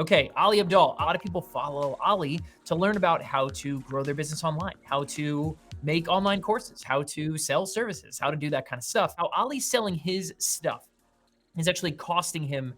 Okay, Ali Abdaal. A lot of people follow Ali to learn about how to grow their business online, how to make online courses, how to sell services, how to do that kind of stuff. How Ali's selling his stuff is actually costing him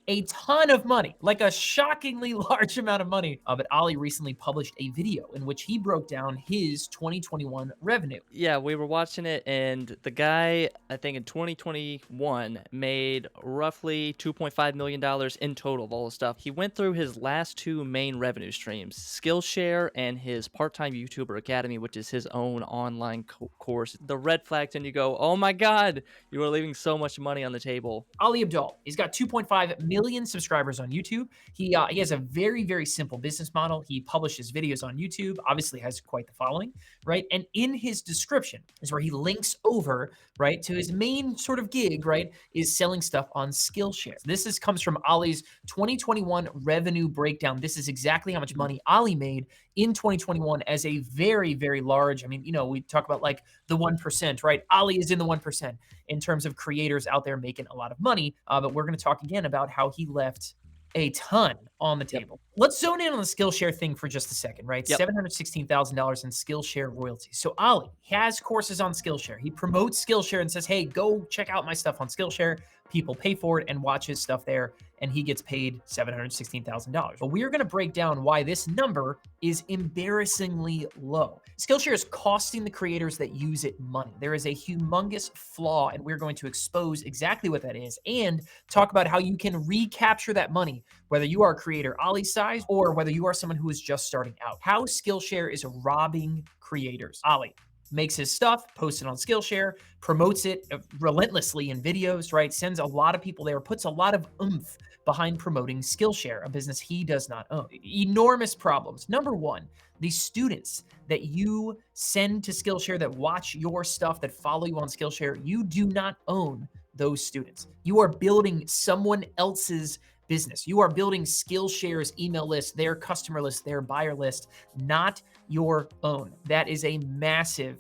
a ton of money, like a shockingly large amount of money. But Ali recently published a video in which he broke down his 2021 revenue. Yeah, we were watching it, and the guy, I think in 2021, made roughly $2.5 million in total of all the stuff. He went through his last two main revenue streams, Skillshare and his part-time YouTuber Academy, which is his own online course. The red flags, and you go, oh my God, you are leaving so much money on the table. Ali Abdaal. He's got 2.5 million subscribers on YouTube. He has a very simple business model. He publishes videos on YouTube, obviously has quite the following, right? And in his description is where he links over, right, to his main sort of gig, right, is selling stuff on Skillshare. Comes from Ali's 2021 revenue breakdown. This is exactly how much money Ali made in 2021 as a very large, I mean, we talk about like the 1%, right? Ali is in the 1% in terms of creators out there making a lot of money. But we're going to talk again about how he left a ton on the Yep. table. Let's zone in on the Skillshare thing for just a second, right? Yep. $716,000 in Skillshare royalties. So Ali has courses on Skillshare. He promotes Skillshare and says, hey, go check out my stuff on Skillshare. People pay for it and watch his stuff there, and he gets paid $716,000. But we're going to break down why this number is embarrassingly low. Skillshare is costing the creators that use it money. There is a humongous flaw, and we're going to expose exactly what that is and talk about how you can recapture that money, whether you are a creator Ali's size or whether you are someone who is just starting out. How Skillshare is robbing creators. Ali makes his stuff, posts it on Skillshare, promotes it relentlessly in videos, right? Sends a lot of people there, puts a lot of oomph behind promoting Skillshare, a business he does not own. Enormous problems. Number one, the students that you send to Skillshare that watch your stuff, that follow you on Skillshare, you do not own those students. You are building someone else's business. You are building Skillshare's email list, their customer list, their buyer list, not your own. That is a massive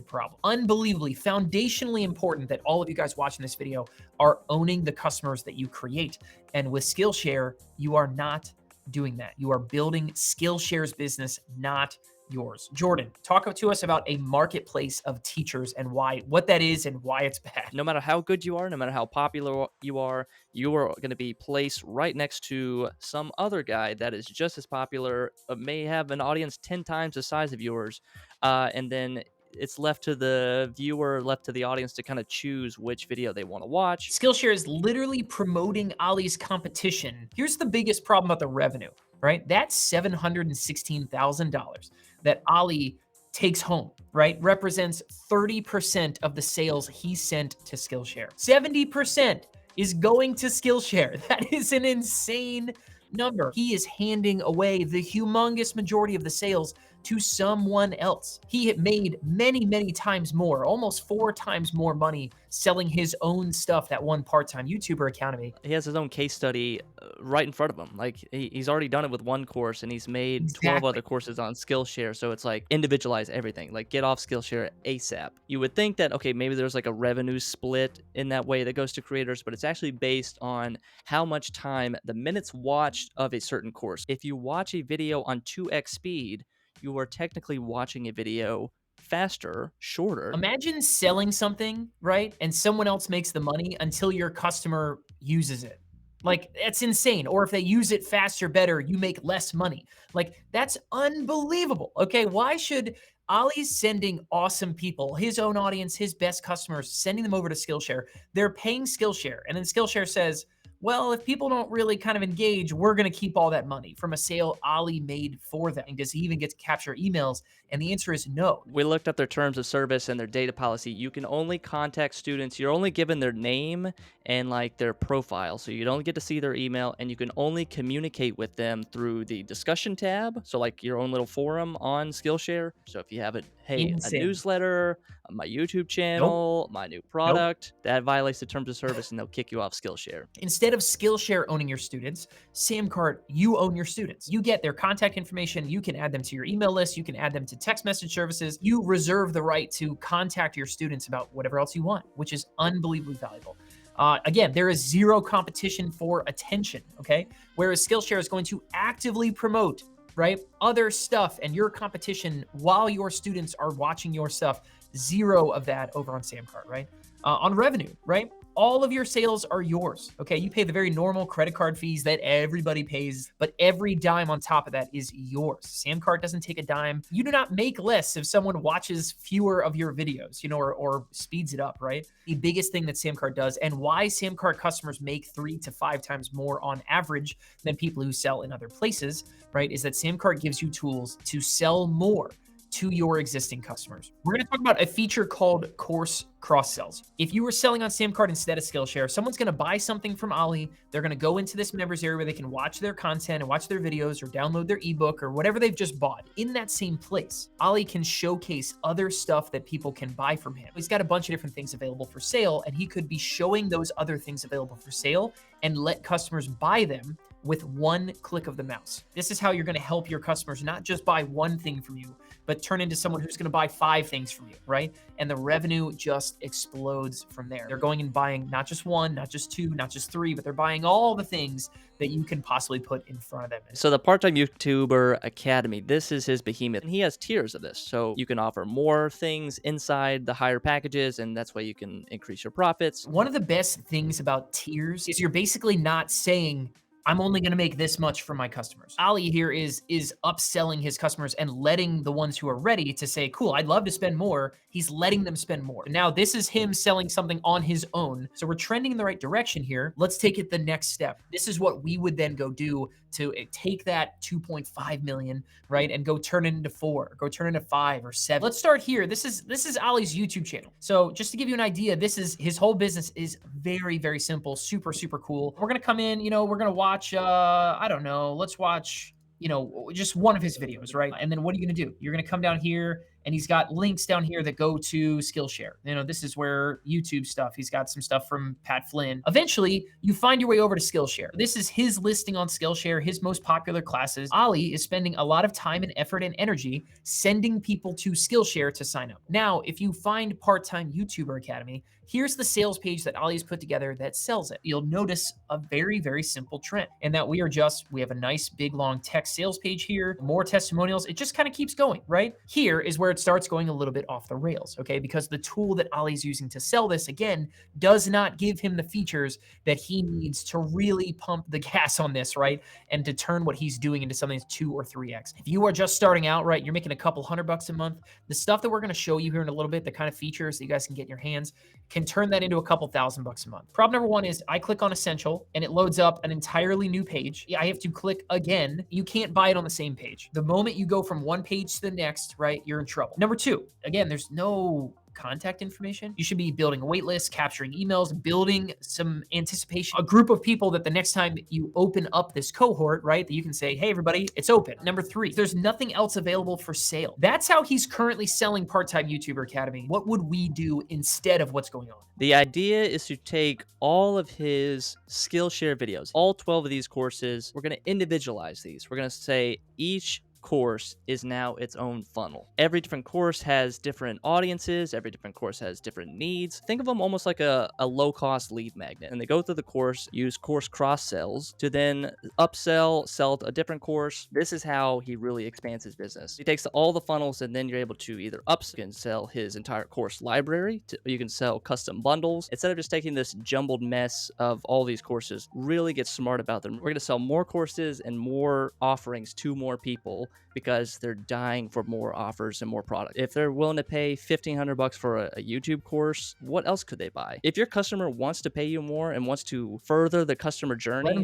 problem. Unbelievably, foundationally important that all of you guys watching this video are owning the customers that you create. And with Skillshare, you are not doing that. You are building Skillshare's business, not yours. Jordan, talk to us about a marketplace of teachers and what that is and why it's bad. No matter how good you are, no matter how popular you are going to be placed right next to some other guy that is just as popular, may have an audience 10 times the size of yours. And then it's left to the viewer, left to the audience to kind of choose which video they want to watch. Skillshare is literally promoting Ali's competition. Here's the biggest problem about the revenue, right? That's $716,000 that Ali takes home, right? Represents 30% of the sales he sent to Skillshare. 70% is going to Skillshare. That is an insane number. He is handing away the humongous majority of the sales to someone else. He had made many times more, almost 4 times more money selling his own stuff, that one part-time YouTuber Academy. He has his own case study right in front of him. Like he's already done it with one course, and he's made 12 Exactly. other courses on Skillshare. So it's like individualize everything. Like get off Skillshare ASAP. You would think that, okay, maybe there's like a revenue split in that way that goes to creators, but it's actually based on how much time, the minutes watched of a certain course. If you watch a video on 2x speed, you are technically watching a video faster, shorter. Imagine selling something, right? And someone else makes the money until your customer uses it. Like, that's insane. Or if they use it faster, better, you make less money. Like, that's unbelievable. Okay, why should Ali's sending awesome people, his own audience, his best customers, sending them over to Skillshare? They're paying Skillshare, and then Skillshare says, well, if people don't really kind of engage, we're going to keep all that money from a sale Ali made for them. Does he even get to capture emails? And the answer is no. We looked up their terms of service and their data policy. You can only contact students. You're only given their name and like their profile. So you don't get to see their email, and you can only communicate with them through the discussion tab. So like your own little forum on Skillshare. So if you have a Insane. newsletter, my YouTube Nope. channel, my new product, that violates the terms of service, and they'll kick you off Skillshare. Instead of Skillshare owning your students, SamCart, you own your students. You get their contact information. You can add them to your email list. You can add them to text message services. You reserve the right to contact your students about whatever else you want, which is unbelievably valuable. Again, there is zero competition for attention, okay? Whereas Skillshare is going to actively promote, right, other stuff and your competition while your students are watching your stuff. Zero of that over on SamCart, right? On revenue, right? All of your sales are yours, okay? You pay the very normal credit card fees that everybody pays, but every dime on top of that is yours. SamCart doesn't take a dime. You do not make less if someone watches fewer of your videos, you know, or speeds it up, right? The biggest thing that SamCart does, and why SamCart customers make 3 to 5 times more on average than people who sell in other places, right, is that SamCart gives you tools to sell more to your existing customers. We're going to talk about a feature called course cross sells. If you were selling on SamCart instead of Skillshare, someone's going to buy something from Ali. They're going to go into this members area where they can watch their content and watch their videos or download their ebook or whatever they've just bought. In that same place, Ali can showcase other stuff that people can buy from him. He's got a bunch of different things available for sale, and he could be showing those other things available for sale and let customers buy them with one click of the mouse. This is how you're going to help your customers not just buy one thing from you, but turn into someone who's going to buy 5 things from you, right? And the revenue just explodes from there. They're going and buying not just 1, not just 2, not just 3, but they're buying all the things that you can possibly put in front of them. So the Part-Time YouTuber Academy, this is his behemoth, and he has tiers of this. So you can offer more things inside the higher packages, and that's why you can increase your profits. One of the best things about tiers is you're basically not saying, I'm only going to make this much for my customers. Ali here is upselling his customers and letting the ones who are ready to say, cool, I'd love to spend more. He's letting them spend more. Now, this is him selling something on his own. So we're trending in the right direction here. Let's take it the next step. This is what we would then go do to take that 2.5 million, right, and go turn it into 4, go turn it into 5 or 7. Let's start here. This is Ali's YouTube channel. So just to give you an idea, this is his whole business is very, very simple, super, super cool. We're gonna come in, you know, we're gonna watch, I don't know, let's watch, you know, just one of his videos, right? And then what are you gonna do? You're gonna come down here and he's got links down here that go to Skillshare. You know, this is where YouTube stuff, he's got some stuff from Pat Flynn. Eventually, you find your way over to Skillshare. This is his listing on Skillshare, his most popular classes. Ali is spending a lot of time and effort and energy sending people to Skillshare to sign up. Now, if you find Part-Time YouTuber Academy, here's the sales page that Ali's put together that sells it. You'll notice a very, very simple trend, and that we have a nice big long text sales page here, more testimonials. It just kind of keeps going, right? Here is where it starts going a little bit off the rails, okay? Because the tool that Ali's using to sell this, again, does not give him the features that he needs to really pump the gas on this, right? And to turn what he's doing into something that's 2 or 3x. If you are just starting out, right, you're making a couple $100 a month, the stuff that we're going to show you here in a little bit, the kind of features that you guys can get in your hands, can turn that into a couple $1,000 a month. Problem number 1 is I click on Essential and it loads up an entirely new page. I have to click again. You can't buy it on the same page. The moment you go from one page to the next, right, you're in trouble. Number 2, again, there's no contact information. You should be building a wait list, capturing emails, building some anticipation, a group of people that the next time you open up this cohort, right, that you can say, hey, everybody, it's open. Number 3, there's nothing else available for sale. That's how he's currently selling Part-Time YouTuber Academy. What would we do instead of what's going on? The idea is to take all of his Skillshare videos, all 12 of these courses, we're going to individualize these. We're going to say each course is now its own funnel. Every different course has different audiences. Every different course has different needs. Think of them almost like a low-cost lead magnet. And they go through the course, use course cross-sells to then upsell, sell a different course. This is how he really expands his business. He takes all the funnels, and then you're able to either upsell and sell his entire course library. You can sell custom bundles. Instead of just taking this jumbled mess of all these courses, really get smart about them. We're going to sell more courses and more offerings to more people because they're dying for more offers and more product. If they're willing to pay $1,500 for a YouTube course, what else could they buy? If your customer wants to pay you more and wants to further the customer journey, let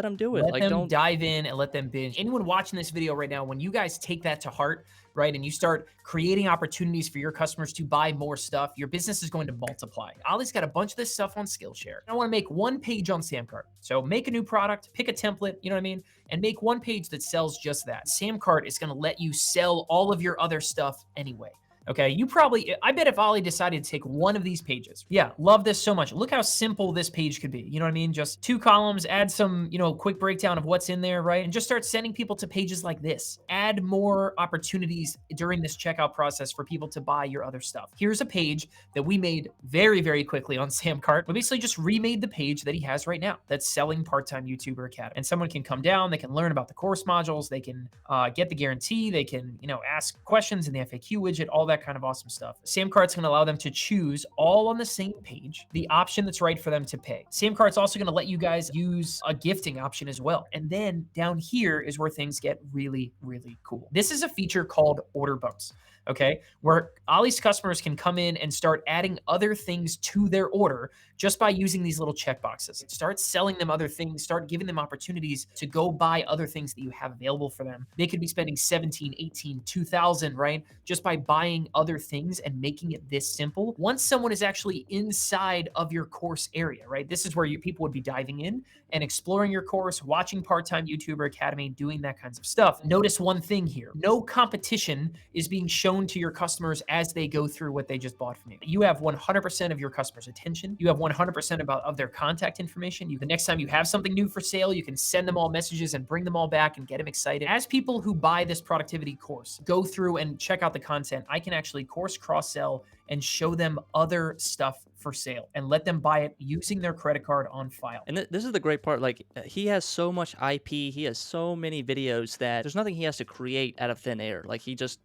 them do it. Let them dive in and let them binge. Anyone watching this video right now, when you guys take that to heart, right, and you start creating opportunities for your customers to buy more stuff, your business is going to multiply. Ali's got a bunch of this stuff on Skillshare. I want to make one page on SamCart. So make a new product, pick a template, you know what I mean? And make one page that sells just that. SamCart is going to let you sell all of your other stuff anyway. Okay, I bet if Ollie decided to take one of these pages, yeah, love this so much. Look how simple this page could be. You know what I mean? Just 2 columns, add some, quick breakdown of what's in there, right? And just start sending people to pages like this. Add more opportunities during this checkout process for people to buy your other stuff. Here's a page that we made very, very quickly on SamCart. We basically just remade the page that he has right now that's selling part-time YouTuber Academy. And someone can come down, they can learn about the course modules, they can get the guarantee, they can, ask questions in the FAQ widget, all that kind of awesome stuff. SamCart's gonna allow them to choose all on the same page, the option that's right for them to pay. SamCart's also gonna let you guys use a gifting option as well. And then down here is where things get really, really cool. This is a feature called order bumps. Okay, where Ollie's customers can come in and start adding other things to their order just by using these little checkboxes. Start selling them other things, start giving them opportunities to go buy other things that you have available for them. They could be spending 17, 18, 2000, right? Just by buying other things and making it this simple. Once someone is actually inside of your course area, right? This is where people would be diving in and exploring your course, watching part-time YouTuber Academy, doing that kinds of stuff. Notice one thing here. No competition is being shown to your customers as they go through what they just bought from you. You have 100% of your customers' attention. You have 100% of their contact information. The next time you have something new for sale, you can send them all messages and bring them all back and get them excited. As people who buy this productivity course go through and check out the content, I can actually course cross-sell and show them other stuff for sale and let them buy it using their credit card on file. And this is the great part. Like, he has so much IP. He has so many videos that there's nothing he has to create out of thin air. Like, he just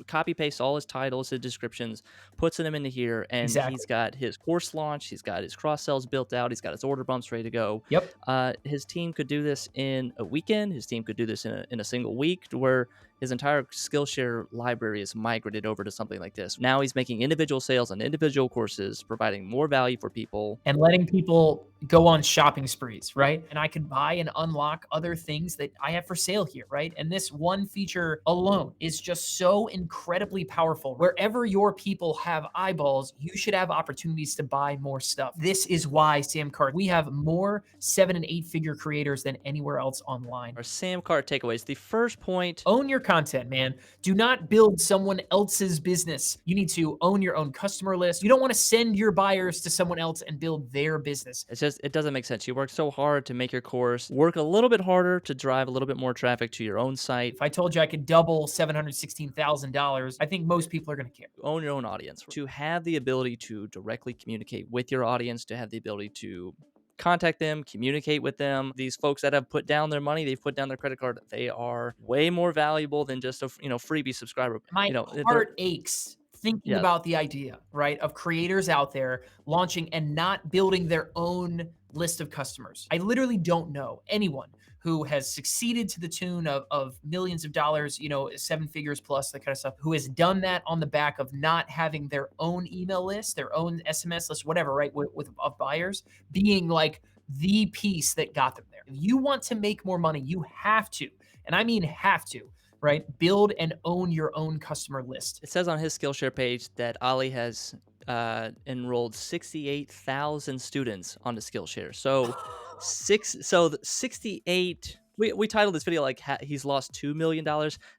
copy pastes all his titles, his descriptions, puts them into here, and Exactly. he's got his course launch. He's got his cross sells built out. He's got his order bumps ready to go. Yep. His team could do this in a weekend. His team could do this in a single week, to where his entire Skillshare library is migrated over to something like this. Now he's making individual sales on individual courses, providing more value for people. And letting people go on shopping sprees, right? And I could buy and unlock other things that I have for sale here, right? And this one feature alone is just so incredibly powerful. Wherever your people have eyeballs, you should have opportunities to buy more stuff. This is why SamCart, we have more 7 and 8 figure creators than anywhere else online. Our SamCart takeaways. The first point: own your content, man. Do not build someone else's business. You need to own your own customer list. You don't want to send your buyers to someone else and build their business. it doesn't make sense. You work so hard to make your course, work a little bit harder to drive a little bit more traffic to your own site. If I told you I could double $716,000, I think most people are going to care. Own your own audience. To have the ability to directly communicate with your audience, to have the ability to contact them, communicate with them. These folks that have put down their money, they've put down their credit card, they are way more valuable than just a freebie subscriber. My heart aches thinking about the idea, right, of creators out there launching and not building their own list of customers. I literally don't know anyone who has succeeded to the tune of millions of dollars, 7 figures plus, that kind of stuff, who has done that on the back of not having their own email list, their own SMS list, whatever, right, of buyers being like the piece that got them there. If you want to make more money, you have to, and I mean have to, right, build and own your own customer list. It says on his Skillshare page that Ollie has enrolled 68,000 students onto Skillshare. So 68. We titled this video like he's lost $2 million.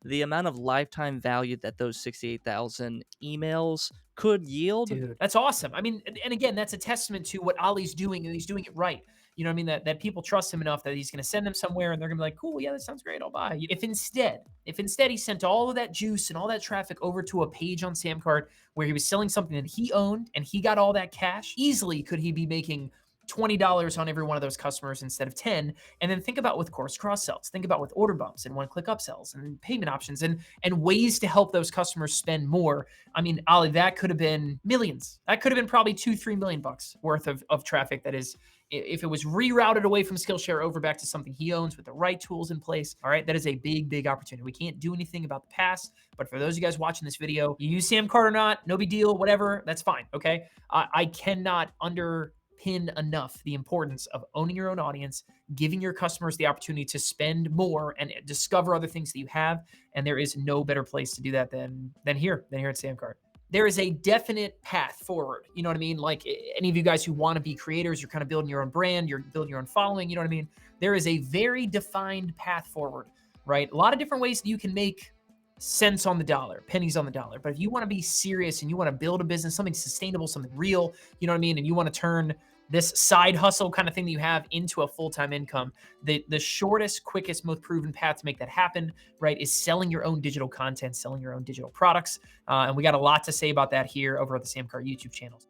The amount of lifetime value that those 68,000 emails could yield. Dude, that's awesome. I mean, and again, that's a testament to what Ollie's doing, and he's doing it right. You know what I mean? That people trust him enough that he's going to send them somewhere and they're going to be like, cool, yeah, that sounds great, I'll buy. If instead he sent all of that juice and all that traffic over to a page on SamCart where he was selling something that he owned and he got all that cash, easily could he be making $20 on every one of those customers instead of 10. And then think about with course cross sells, think about with order bumps and one-click upsells and payment options and ways to help those customers spend more. I mean, Ollie, that could have been millions. That could have been probably $2-3 million worth of traffic. That is, if it was rerouted away from Skillshare over back to something he owns with the right tools in place. All right, that is a big, big opportunity. We can't do anything about the past, but for those of you guys watching this video, you use SamCart or not, no big deal, whatever, that's fine, okay? I cannot underpin enough the importance of owning your own audience, giving your customers the opportunity to spend more and discover other things that you have, and there is no better place to do that than here at SamCart. There is a definite path forward. You know what I mean? Like any of you guys who want to be creators, you're kind of building your own brand, you're building your own following, you know what I mean? There is a very defined path forward, right? A lot of different ways that you can make cents on the dollar, pennies on the dollar. But if you want to be serious and you want to build a business, something sustainable, something real, you know what I mean? And you want to turn this side hustle kind of thing that you have into a full-time income, the shortest, quickest, most proven path to make that happen, right, is selling your own digital content, selling your own digital products. And we got a lot to say about that here over at the SamCart YouTube channels.